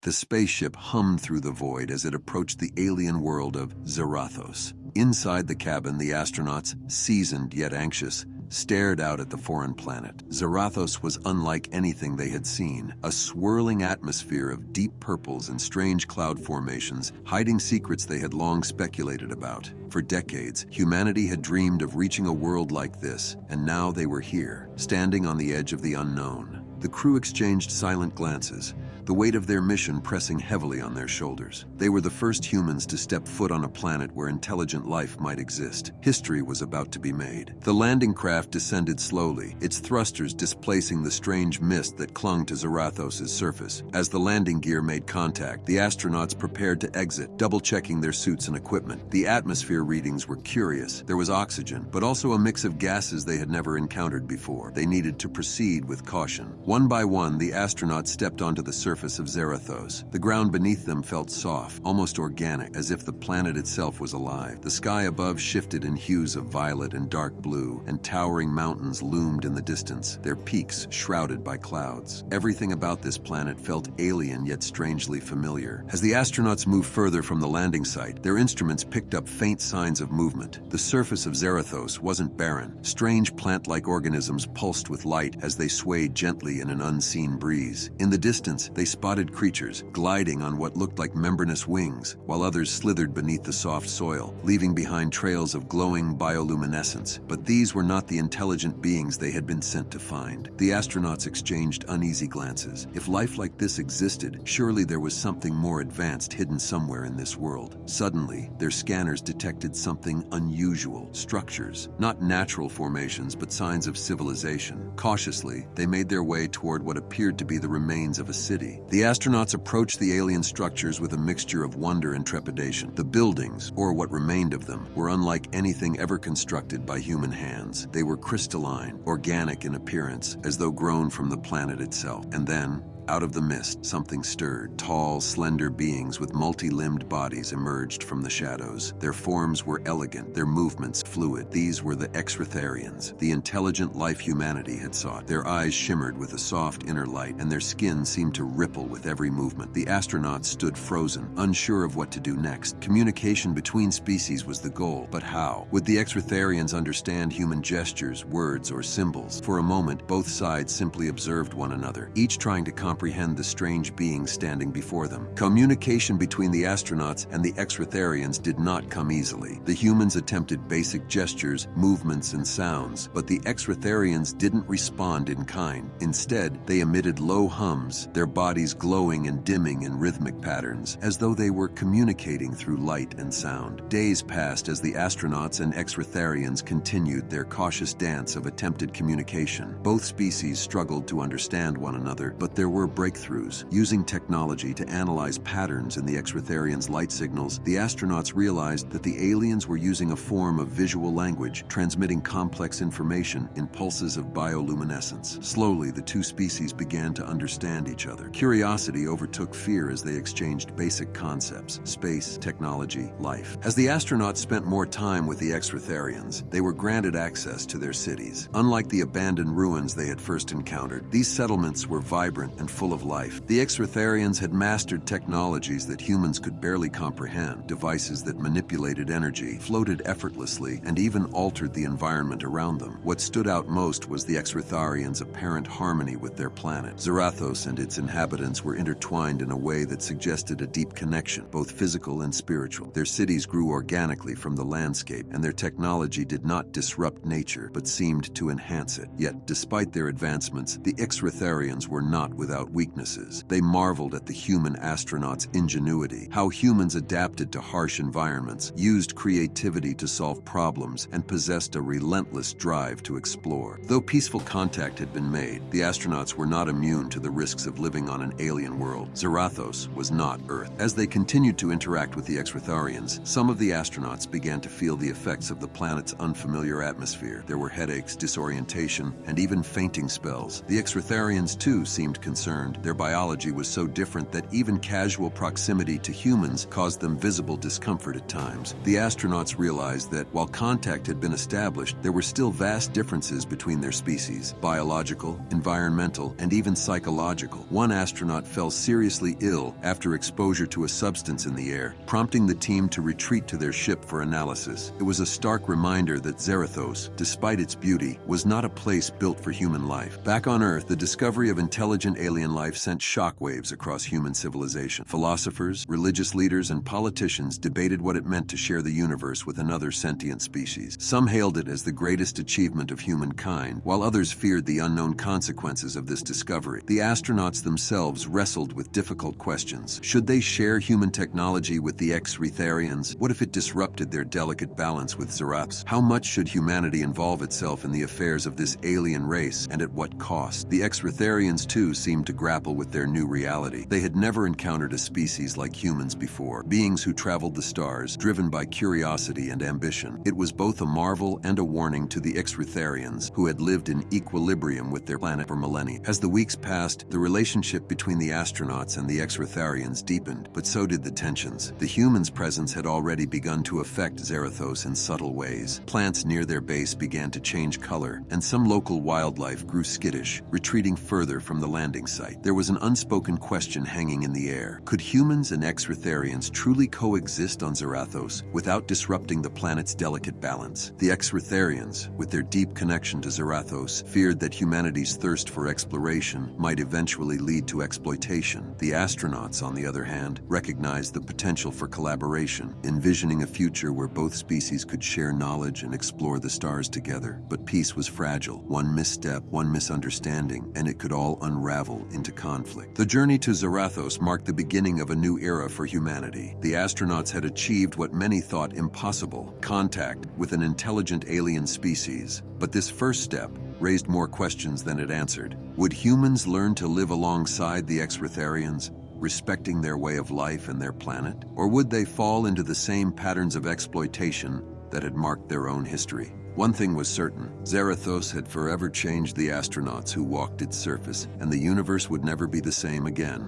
The spaceship hummed through the void as it approached the alien world of Zerathos. Inside the cabin, the astronauts, seasoned yet anxious, stared out at the foreign planet. Zerathos was unlike anything they had seen, a swirling atmosphere of deep purples and strange cloud formations, hiding secrets they had long speculated about. For decades, humanity had dreamed of reaching a world like this, and now they were here, standing on the edge of the unknown. The crew exchanged silent glances, the weight of their mission pressing heavily on their shoulders. They were the first humans to step foot on a planet where intelligent life might exist. History was about to be made. The landing craft descended slowly, its thrusters displacing the strange mist that clung to Zerathos' surface. As the landing gear made contact, the astronauts prepared to exit, double-checking their suits and equipment. The atmosphere readings were curious. There was oxygen, but also a mix of gases they had never encountered before. They needed to proceed with caution. One by one, the astronauts stepped onto the surface of Zerathos. The ground beneath them felt soft, almost organic, as if the planet itself was alive. The sky above shifted in hues of violet and dark blue, and towering mountains loomed in the distance, their peaks shrouded by clouds. Everything about this planet felt alien yet strangely familiar. As the astronauts moved further from the landing site, their instruments picked up faint signs of movement. The surface of Zerathos wasn't barren. Strange plant-like organisms pulsed with light as they swayed gently in an unseen breeze. In the distance, they spotted creatures, gliding on what looked like membranous wings, while others slithered beneath the soft soil, leaving behind trails of glowing bioluminescence. But these were not the intelligent beings they had been sent to find. The astronauts exchanged uneasy glances. If life like this existed, surely there was something more advanced hidden somewhere in this world. Suddenly, their scanners detected something unusual. Structures, not natural formations, but signs of civilization. Cautiously, they made their way toward what appeared to be the remains of a city. The astronauts approached the alien structures with a mixture of wonder and trepidation. The buildings, or what remained of them, were unlike anything ever constructed by human hands. They were crystalline, organic in appearance, as though grown from the planet itself. And then, out of the mist, something stirred. Tall, slender beings with multi-limbed bodies emerged from the shadows. Their forms were elegant, their movements fluid. These were the Extratherians, the intelligent life humanity had sought. Their eyes shimmered with a soft inner light, and their skin seemed to ripple with every movement. The astronauts stood frozen, unsure of what to do next. Communication between species was the goal, but how? Would the Extratherians understand human gestures, words, or symbols? For a moment, both sides simply observed one another, each trying to comprehend the strange beings standing before them. Communication between the astronauts and the Extratherians did not come easily. The humans attempted basic gestures, movements, and sounds, but the Extratherians didn't respond in kind. Instead, they emitted low hums, their bodies glowing and dimming in rhythmic patterns, as though they were communicating through light and sound. Days passed as the astronauts and Extratherians continued their cautious dance of attempted communication. Both species struggled to understand one another, but there were breakthroughs. Using technology to analyze patterns in the Extratherians' light signals, the astronauts realized that the aliens were using a form of visual language, transmitting complex information in pulses of bioluminescence. Slowly, the two species began to understand each other. Curiosity overtook fear as they exchanged basic concepts: space, technology, life. As the astronauts spent more time with the Extratherians, they were granted access to their cities. Unlike the abandoned ruins they had first encountered, these settlements were vibrant and full of life. The Extratherians had mastered technologies that humans could barely comprehend, devices that manipulated energy, floated effortlessly, and even altered the environment around them. What stood out most was the Extratherians' apparent harmony with their planet. Zerathos and its inhabitants were intertwined in a way that suggested a deep connection, both physical and spiritual. Their cities grew organically from the landscape, and their technology did not disrupt nature, but seemed to enhance it. Yet, despite their advancements, the Extratherians were not without weaknesses. They marveled at the human astronauts' ingenuity, how humans adapted to harsh environments, used creativity to solve problems, and possessed a relentless drive to explore. Though peaceful contact had been made, the astronauts were not immune to the risks of living on an alien world. Zerathos was not Earth. As they continued to interact with the Extratherians, some of the astronauts began to feel the effects of the planet's unfamiliar atmosphere. There were headaches, disorientation, and even fainting spells. The Extratherians, too, seemed concerned concerned. Their biology was so different that even casual proximity to humans caused them visible discomfort at times. The astronauts realized that while contact had been established, there were still vast differences between their species: biological, environmental, and even psychological. One astronaut fell seriously ill after exposure to a substance in the air, prompting the team to retreat to their ship for analysis. It was a stark reminder that Zerathos, despite its beauty, was not a place built for human life. Back on Earth, the discovery of intelligent alien life sent shockwaves across human civilization. Philosophers, religious leaders, and politicians debated what it meant to share the universe with another sentient species. Some hailed it as the greatest achievement of humankind, while others feared the unknown consequences of this discovery. The astronauts themselves wrestled with difficult questions. Should they share human technology with the Zerathos? What if it disrupted their delicate balance with Zerathos? How much should humanity involve itself in the affairs of this alien race, and at what cost? The Zerathos too seemed to grapple with their new reality. They had never encountered a species like humans before, beings who traveled the stars, driven by curiosity and ambition. It was both a marvel and a warning to the Zerathos, who had lived in equilibrium with their planet for millennia. As the weeks passed, the relationship between the astronauts and the Zerathos deepened, but so did the tensions. The humans' presence had already begun to affect Zerathos in subtle ways. Plants near their base began to change color, and some local wildlife grew skittish, retreating further from the landing site. There was an unspoken question hanging in the air. Could humans and Zerathos truly coexist on Zerathos without disrupting the planet's delicate balance? The Zerathos, with their deep connection to Zerathos, feared that humanity's thirst for exploration might eventually lead to exploitation. The astronauts, on the other hand, recognized the potential for collaboration, envisioning a future where both species could share knowledge and explore the stars together. But peace was fragile. One misstep, one misunderstanding, and it could all unravel into conflict. The journey to Zerathos marked the beginning of a new era for humanity. The astronauts had achieved what many thought impossible: contact with an intelligent alien species. But this first step raised more questions than it answered. Would humans learn to live alongside the Zerathos, respecting their way of life and their planet? Or would they fall into the same patterns of exploitation that had marked their own history? One thing was certain: Zerathos had forever changed the astronauts who walked its surface, and the universe would never be the same again.